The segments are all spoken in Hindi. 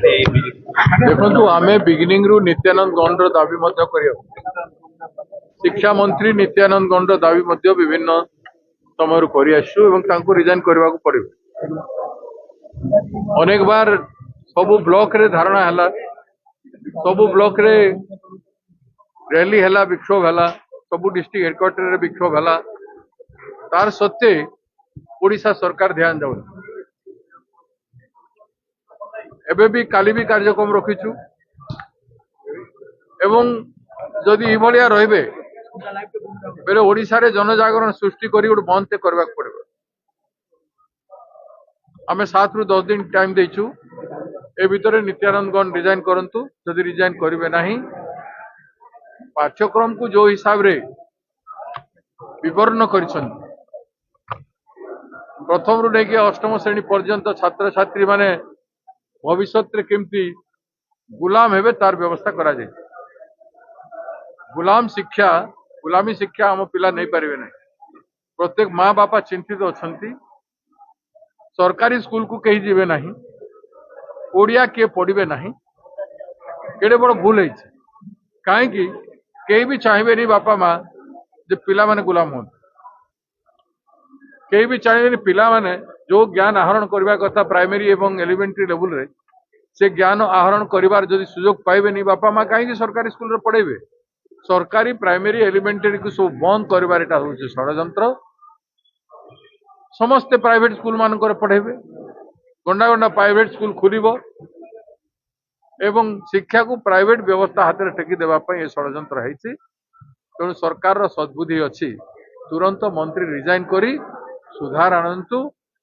देखो आम बिगिनिंग रु नित्यानंद गौंड दाबी शिक्षा मंत्री नित्यानंद गौंड दाबी विभिन्न समय कर रिजाइन करने को पड़े अनेक बार सबु ब्लॉक रे धारणा है सबु ब्लॉक रे रैली है विक्षोभ है सबु डिस्ट्रिक्ट हेडक्वार्टर रे विक्षोभ है तार सत्वे ओडिशा सरकार ध्यान जाऊ एबे भी काली भी कार्यक्रम रखीचु एवं जदि इभलिया रहिबे बेले ओडिशा रे जनजागरण सृष्टि करी गोटे बंद करबा पड़े आमे 7 रु 10 दिन टाइम देइचु ए भितरे नित्यानंद गौड़ रिजाइन करंतु जदि रिजाइन करिवे नाही पाठ्यक्रम को जो हिसाब रे विवरण करिसन प्रथम रु लेके अष्टम श्रेणी पर्यंत छात्र छात्री माने भविष्य रे केमती गुलाम हेबे तार व्यवस्था करा जाय गुलामी शिक्षा हम पिला नहीं पारिबे नहीं प्रत्येक माँ बापा चिंतित अछंती सरकारी स्कूल को कहीं जीवे नहीं ओडिया किए पढ़े नहीं केड़े बड़ भूल है कहीं कहीं भी चाहिए नहीं बापा माँ जे पिला माने गुलाम हो कहीं भी चाहिए नहीं पिला माने जो ज्ञान आहरण करने कथा प्राइमरी एवं एलिमेंटरी लेवल रे से ज्ञान आहरण करिवार जदि सुजोग पाइबे नहीं बापा माँ कहीं सरकारी स्कूल रे पढ़ेबे सरकारी प्राइमरी एलिमेंटरी को सब बंद करिवार एटा होचे षडयंत्र समस्ते प्राइवेट स्कूल मानकर पढ़ेबे गंडा गंडा प्राइवेट स्कूल खुलिबो एवं शिक्षा को प्राइवेट व्यवस्था हाथ में टेकी देवा पई ए षडयंत्र हैछि तेणु सरकार रो सद्बुद्धि अछि तुरंत मंत्री रिजाइन करी सुधार आनंतु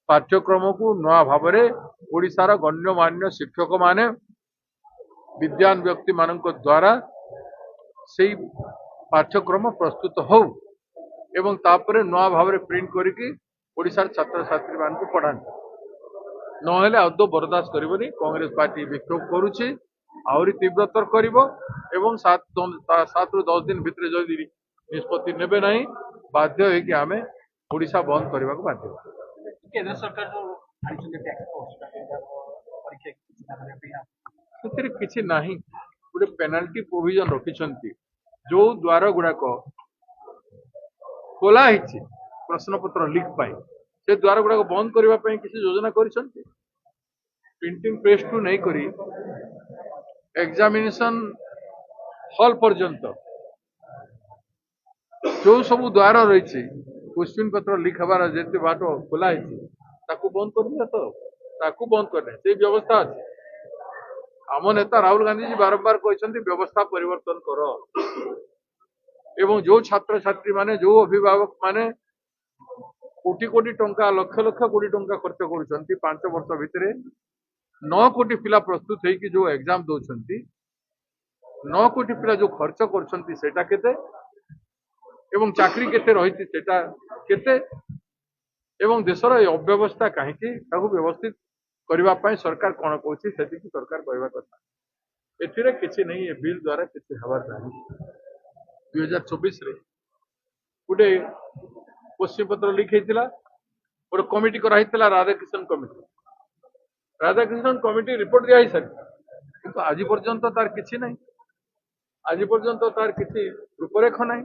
पाठ्यक्रम को नया भाव में ओडिशार गण्यमान्य शिक्षक माने विद्वान व्यक्ति मानक द्वारा से पाठ्यक्रम प्रस्तुत हो एवं तापर नया भाव में प्रिंट करके ओडिशार छात्र छात्री मान को पढ़ाते नहेले आदौ बर्दाश्त करबनी कांग्रेस पार्टी विक्षोभ करुछि आउरी तीव्रतर करिवो एवं 7 रु 10 दिन भितर जदि निष्पत्ति नेबे नहीं बाध्य है कि आमे ओडिशा बंद करने को बाध्य केंद्र सरकार जो आनिछन्ते टैक्स परीक्षा ସେଥିରେ କିଛି ନାହିଁ ଗୋଟେ पेनाल्टी प्रोविजन रखिछन्ती जो द्वार गुड़ाक खोला ହେଇଛି प्रश्न पत्र लीक पाई से द्वार गुड़ाक बंद करने ପାଇଁ କିଛି योजना करिसन्ती प्रिंटिंग प्रेस टू नहीं करी एग्जामिनेशन हॉल पर्यंत जो सब द्वार रही क्वेश्चन पत्र लीक हबार जेते बाट खोला ताकू बंद कर दिया तो ताकू बंद करने से व्यवस्था अच्छे आम नेता राहुल गांधी जी बारंबार कहते व्यवस्था परिवर्तन कर एवं जो छात्र छात्री माने जो अभिभावक माने कोटी कोटी टंका लक्ष लक्ष कोटी टंका खर्च कर 5 वर्ष भितर 9 कोटी पिला प्रस्तुत है कि जो एग्जाम दौरान 9 कोटी पिला जो खर्च कर एवं चाकरी केते रही सेटा केते एवं देशर अव्यवस्था कहीं व्यवस्थित करने सरकार कौन कौन सरकार कहवा कथा एथिरे किछि नहीं ये बिल द्वारा किछि हबार नहीं 2024 रे गोटे क्वेश्चन पत्र लीक होता गोटे कमिटी कराइला राधाकृष्णन कमिटी रिपोर्ट दिया सारी किंतु आज पर्यंत तार किछि नहीं आज पर्यंत तार किछि रूपरेख नहीं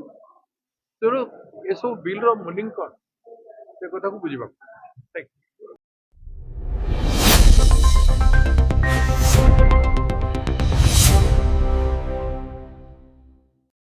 तेणु ये सब बिल मीनिंग कौन से कथा को बुझा।